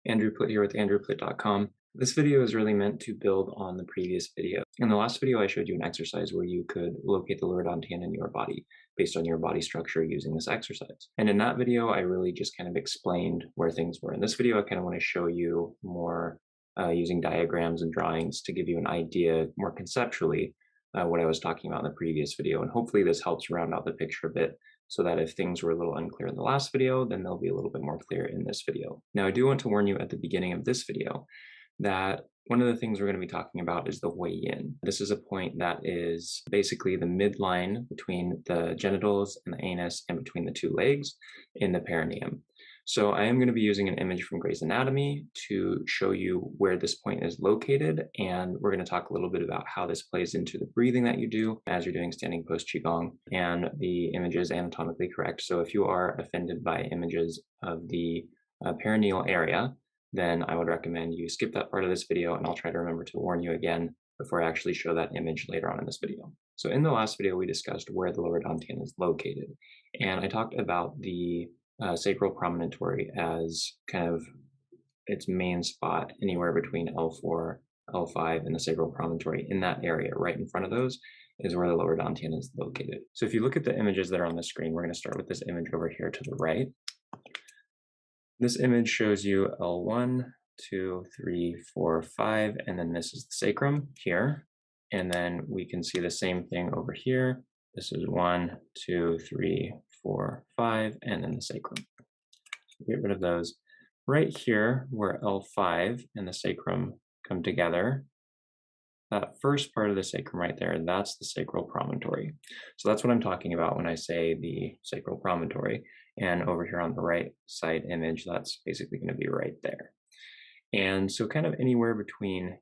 Andrew Plitt here with andrewplitt.com. This video is really meant to build on the previous video. In the last video, I showed you an exercise where you could locate the lower dantian in your body based on your body structure using this exercise. And in that video, I really just kind of explained where things were. In this video, I kind of want to show you more using diagrams and drawings to give you an idea more conceptually what I was talking about in the previous video. And hopefully this helps round out the picture a bit, so that if things were a little unclear in the last video, then they'll be a little bit more clear in this video. Now, I do want to warn you at the beginning of this video that one of the things we're going to be talking about is the Hui Yin. This is a point that is basically the midline between the genitals and the anus and between the two legs in the perineum. So I am going to be using an image from Gray's Anatomy to show you where this point is located, and we're going to talk a little bit about how this plays into the breathing that you do as you're doing Standing Post Qigong, and the image is anatomically correct. So if you are offended by images of the perineal area, then I would recommend you skip that part of this video, and I'll try to remember to warn you again before I actually show that image later on in this video. So in the last video, we discussed where the lower dantian is located, and I talked about the sacral promontory as kind of its main spot anywhere between L4, L5, and the sacral promontory. In that area, right in front of those, is where the lower dantian is located. So if you look at the images that are on the screen, we're going to start with this image over here to the right. This image shows you L1, 2, 3, 4, 5, and then this is the sacrum here. And then we can see the same thing over here. This is 1, 2, 3, 4, 5, and then the sacrum. Get rid of those. Right here, where L5 and the sacrum come together, that first part of the sacrum right there, that's the sacral promontory. So that's what I'm talking about when I say the sacral promontory. And over here on the right side image, that's basically going to be right there. And so kind of anywhere between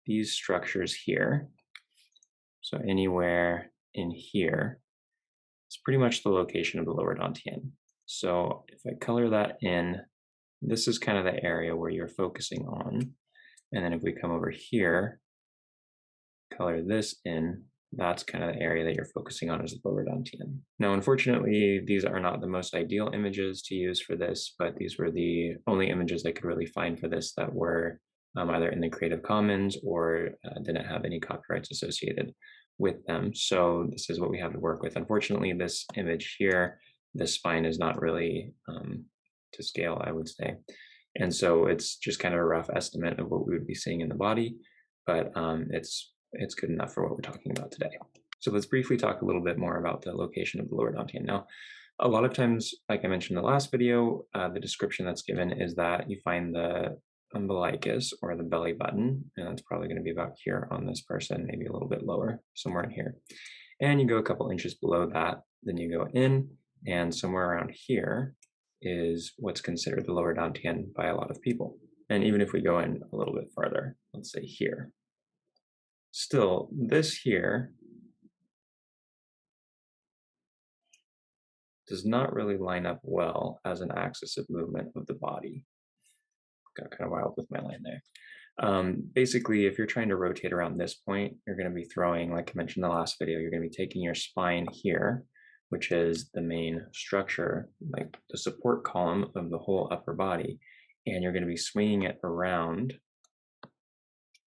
these structures here, so anywhere in here, it's pretty much the location of the lower dantian. So if I color that in, this is kind of the area where you're focusing on. And then if we come over here, color this in, that's kind of the area that you're focusing on as the lower dantian. Now, unfortunately, these are not the most ideal images to use for this, but these were the only images I could really find for this that were either in the Creative Commons or didn't have any copyrights associated with them. So this is what we have to work with. Unfortunately, this image here, the spine is not really to scale, I would say. And so it's just kind of a rough estimate of what we would be seeing in the body, but it's good enough for what we're talking about today. So let's briefly talk a little bit more about the location of the lower dantian. Now, a lot of times, like I mentioned in the last video, the description that's given is that you find the umbilicus or the belly button, and that's probably going to be about here on this person, maybe a little bit lower, somewhere in here. And you go a couple inches below that, then you go in, and somewhere around here is what's considered the lower dantian by a lot of people. And even if we go in a little bit farther, let's say here, still this here does not really line up well as an axis of movement of the body. Got kind of wild with my line there. Basically, if you're trying to rotate around this point, you're going to be throwing, like I mentioned in the last video, you're going to be taking your spine here, which is the main structure, like the support column of the whole upper body, and you're going to be swinging it around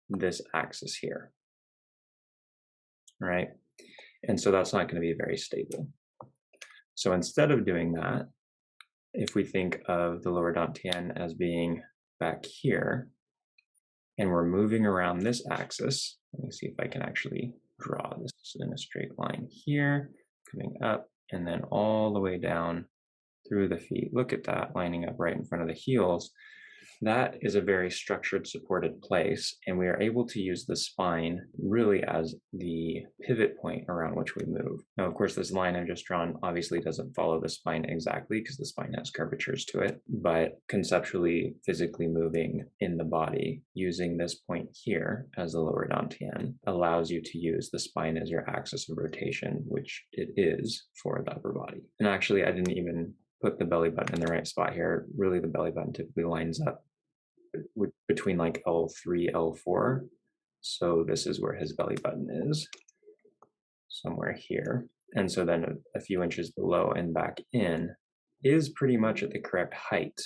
this axis here, right? And so that's not going to be very stable. So instead of doing that, if we think of the lower dantian as being back here, and we're moving around this axis, let me see if I can actually draw this in a straight line here, coming up, and then all the way down through the feet. Look at that, lining up right in front of the heels. That is a very structured, supported place, and we are able to use the spine really as the pivot point around which we move. Now, of course, this line I've just drawn obviously doesn't follow the spine exactly because the spine has curvatures to it, but conceptually, physically moving in the body using this point here as the lower dantian allows you to use the spine as your axis of rotation, which it is for the upper body. And actually, I didn't even put the belly button in the right spot here. Really, the belly button typically lines up between like L3, L4. So this is where his belly button is, somewhere here. And so then a few inches below and back in is pretty much at the correct height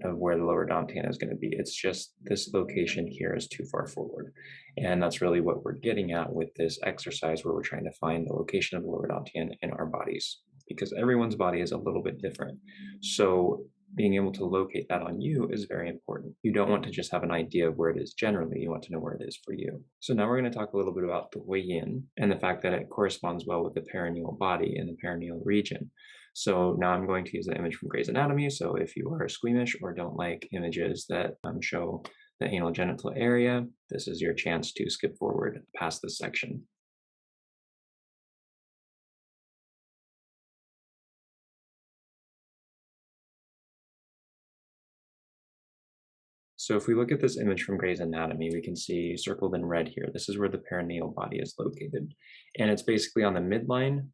of where the lower dantian is going to be. It's just this location here is too far forward. And that's really what we're getting at with this exercise, where we're trying to find the location of the lower dantian in our bodies, because everyone's body is a little bit different. So being able to locate that on you is very important. You don't want to just have an idea of where it is generally, you want to know where it is for you. So now we're going to talk a little bit about the Hui Yin and the fact that it corresponds well with the perineal body and the perineal region. So now I'm going to use the image from Grey's Anatomy. So if you are squeamish or don't like images that show the anal genital area, this is your chance to skip forward past this section. So if we look at this image from Grey's Anatomy, we can see circled in red here, this is where the perineal body is located. And it's basically on the midline,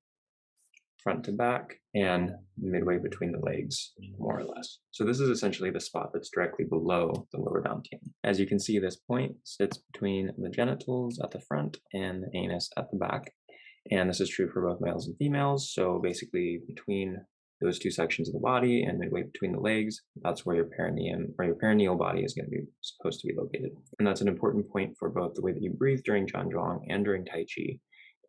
front to back, and midway between the legs, more or less. So this is essentially the spot that's directly below the lower dantian. As you can see, this point sits between the genitals at the front and the anus at the back. And this is true for both males and females. So basically between those two sections of the body and midway between the legs, that's where your perineum or your perineal body is going to be supposed to be located. And that's an important point for both the way that you breathe during Zhan Zhuang and during Tai Chi.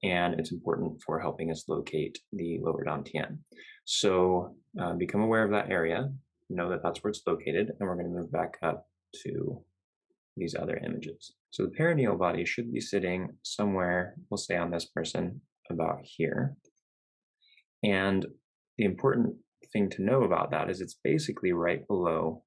And it's important for helping us locate the lower dantian. So become aware of that area, know that that's where it's located, and we're going to move back up to these other images. So the perineal body should be sitting somewhere, we'll say on this person, about here. And the important thing to know about that is it's basically right below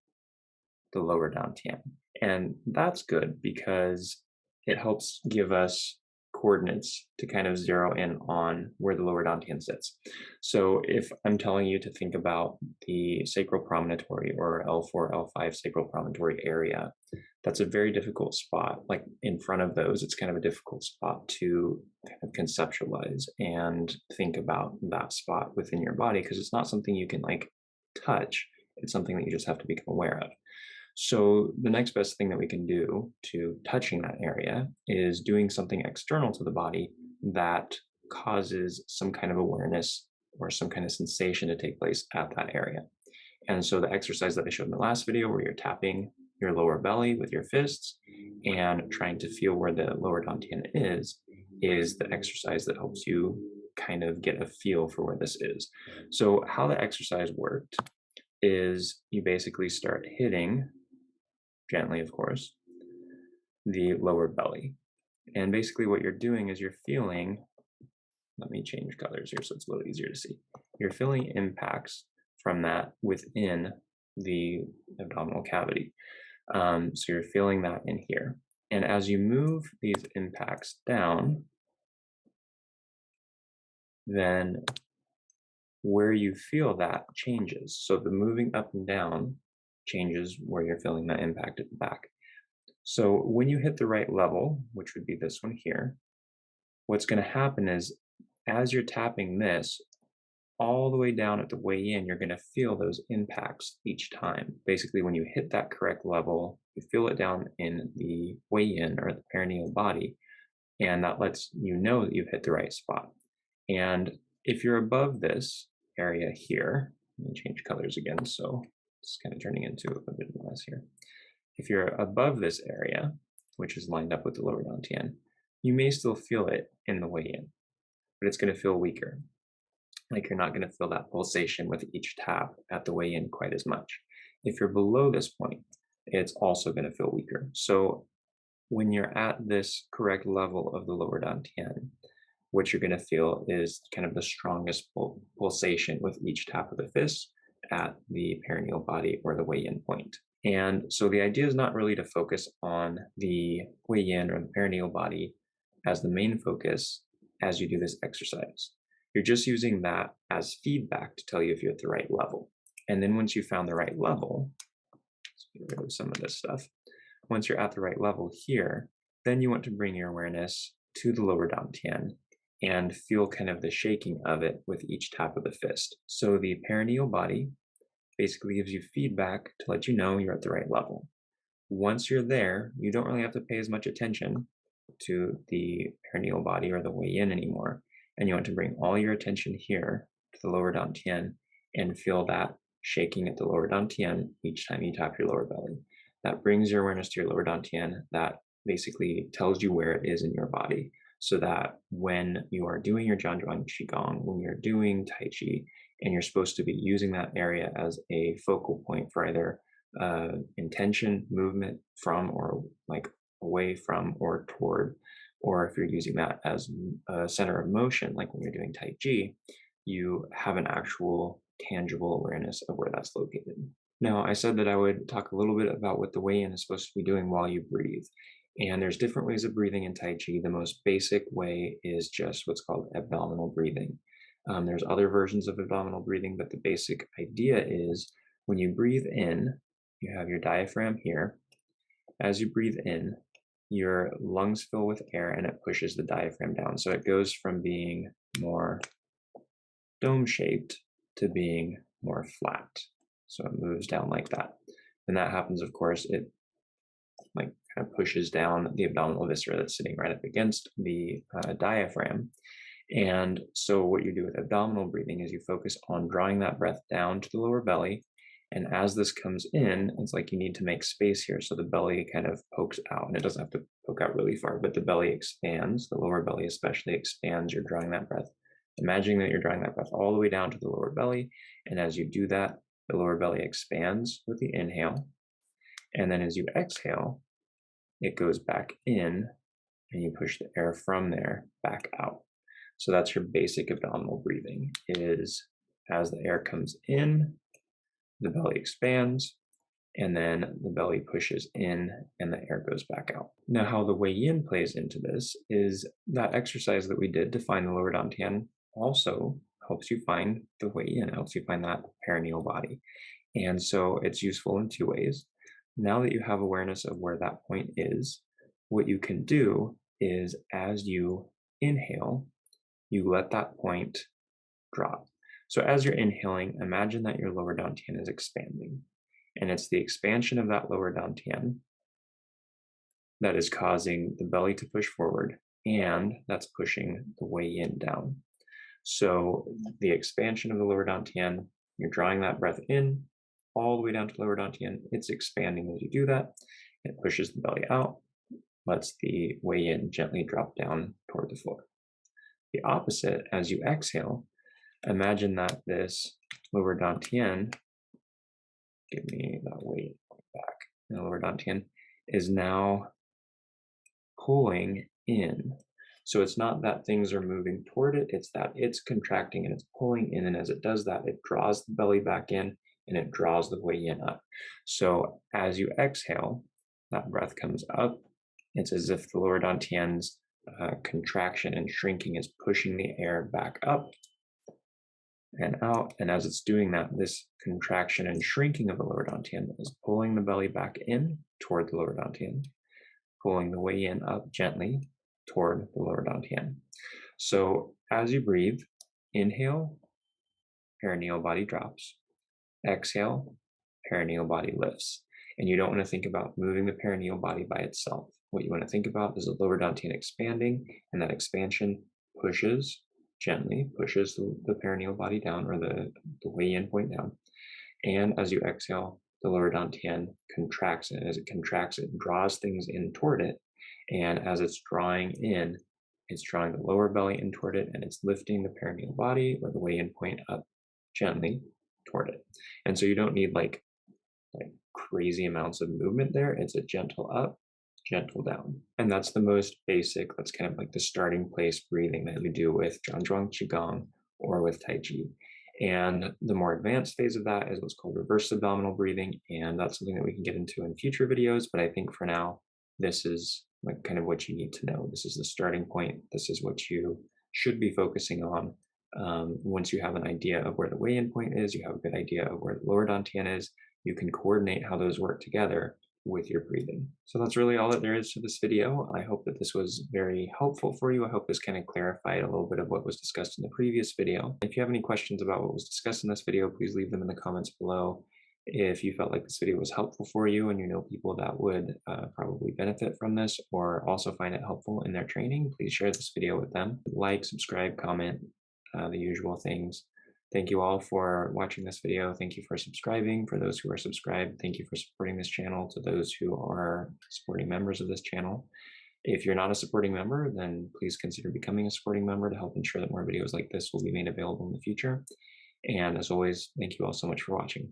the lower dantian. And that's good because it helps give us coordinates to kind of zero in on where the lower dantian sits. So if I'm telling you to think about the sacral promontory or L4, L5 sacral promontory area, that's a very difficult spot. Like in front of those, it's kind of a difficult spot to kind of conceptualize and think about that spot within your body, because it's not something you can like touch. It's something that you just have to become aware of. So the next best thing that we can do to touching that area is doing something external to the body that causes some kind of awareness or some kind of sensation to take place at that area. And so the exercise that I showed in the last video, where you're tapping your lower belly with your fists and trying to feel where the lower dantian is the exercise that helps you kind of get a feel for where this is. So how the exercise worked is you basically start hitting, gently of course, the lower belly. And basically what you're doing is you're feeling, let me change colors here so it's a little easier to see. You're feeling impacts from that within the abdominal cavity. So you're feeling that in here. And as you move these impacts down, then where you feel that changes. So the moving up and down changes where you're feeling that impact at the back. So when you hit the right level, which would be this one here, what's going to happen is as you're tapping this all the way down at the way in, you're going to feel those impacts each time. Basically, when you hit that correct level, you feel it down in the way in or the perineal body, and that lets you know that you've hit the right spot. And if you're above this area here, let me change colors again, so it's kind of turning into a bit of a mess here. If you're above this area, which is lined up with the lower dantian, you may still feel it in the way in, but it's going to feel weaker. Like you're not going to feel that pulsation with each tap at the way in quite as much. If you're below this point, it's also going to feel weaker. So when you're at this correct level of the lower dantian, what you're going to feel is kind of the strongest pulsation with each tap of the fist at the perineal body or the way in point. And so the idea is not really to focus on the way in or the perineal body as the main focus as you do this exercise. You're just using that as feedback to tell you if you're at the right level. And then once you found the right level, let's get rid of some of this stuff. Once you're at the right level here, then you want to bring your awareness to the lower dantian and feel kind of the shaking of it with each tap of the fist. So the perineal body basically gives you feedback to let you know you're at the right level. Once you're there, you don't really have to pay as much attention to the perineal body or the way in anymore. And you want to bring all your attention here to the lower dantian and feel that shaking at the lower dantian each time you tap your lower belly. That brings your awareness to your lower dantian. That basically tells you where it is in your body, so that when you are doing your Zhan Zhuang Qigong, when you're doing Tai Chi, and you're supposed to be using that area as a focal point for either intention, movement from, or like away from or toward, or if you're using that as a center of motion, like when you're doing Tai Chi, you have an actual tangible awareness of where that's located. Now, I said that I would talk a little bit about what the Hui Yin is supposed to be doing while you breathe. And there's different ways of breathing in Tai Chi. The most basic way is just what's called abdominal breathing. There's other versions of abdominal breathing, but the basic idea is when you breathe in, you have your diaphragm here. As you breathe in, your lungs fill with air and it pushes the diaphragm down. So it goes from being more dome-shaped to being more flat. So it moves down like that. And that happens, of course, it like kind of pushes down the abdominal viscera that's sitting right up against the diaphragm. And so what you do with abdominal breathing is you focus on drawing that breath down to the lower belly. And as this comes in, it's like you need to make space here. So the belly kind of pokes out, and it doesn't have to poke out really far, but the belly expands, the lower belly especially expands. You're drawing that breath. Imagining that you're drawing that breath all the way down to the lower belly. And as you do that, the lower belly expands with the inhale. And then as you exhale, it goes back in and you push the air from there back out. So that's your basic abdominal breathing, is as the air comes in, the belly expands, and then the belly pushes in and the air goes back out. Now, how the Hui Yin plays into this is that exercise that we did to find the lower dantian also helps you find the Hui Yin, helps you find that perineal body. And so it's useful in two ways. Now that you have awareness of where that point is, what you can do is as you inhale, you let that point drop. So as you're inhaling, imagine that your lower dantian is expanding. And it's the expansion of that lower dantian that is causing the belly to push forward, and that's pushing the Hui Yin down. So the expansion of the lower dantian, you're drawing that breath in all the way down to the lower dantian. It's expanding as you do that. It pushes the belly out, lets the Hui Yin gently drop down toward the floor. The opposite, as you exhale, imagine that this lower dantian, give me that weight back, the lower dantian is now pulling in. So it's not that things are moving toward it, it's that it's contracting and it's pulling in. And as it does that, it draws the belly back in and it draws the Hui Yin up. So as you exhale, that breath comes up. It's as if the lower dantian's contraction and shrinking is pushing the air back up and out. And as it's doing that, this contraction and shrinking of the lower dantian is pulling the belly back in toward the lower dantian, pulling the Hui Yin up gently toward the lower dantian. So as you breathe, inhale, perineal body drops. Exhale, perineal body lifts. And you don't want to think about moving the perineal body by itself. What you want to think about is the lower dantian expanding, and that expansion pushes gently, pushes the perineal body down, or the Hui Yin point down. And as you exhale, the lower dantian contracts, and as it contracts, it draws things in toward it. And as it's drawing in, it's drawing the lower belly in toward it, and it's lifting the perineal body or the Hui Yin point up gently toward it. And so you don't need like crazy amounts of movement there. It's a gentle up, gentle down. And that's the most basic, that's kind of like the starting place breathing that we do with Zhan Zhuang Qigong or with Tai Chi. And the more advanced phase of that is what's called reverse abdominal breathing. And that's something that we can get into in future videos. But I think for now, this is like kind of what you need to know. This is the starting point. This is what you should be focusing on. Once you have an idea of where the Hui Yin point is, you have a good idea of where the lower dantian is, you can coordinate how those work together with your breathing. So that's really all that there is to this video. I hope that this was very helpful for you. I hope this kind of clarified a little bit of what was discussed in the previous video. If you have any questions about what was discussed in this video, please leave them in the comments below. If you felt like this video was helpful for you and you know people that would probably benefit from this or also find it helpful in their training, please share this video with them. Like, subscribe, comment, the usual things. Thank you all for watching this video. Thank you for subscribing. For those who are subscribed, thank you for supporting this channel. To those who are supporting members of this channel, if you're not a supporting member, then please consider becoming a supporting member to help ensure that more videos like this will be made available in the future. And as always, thank you all so much for watching.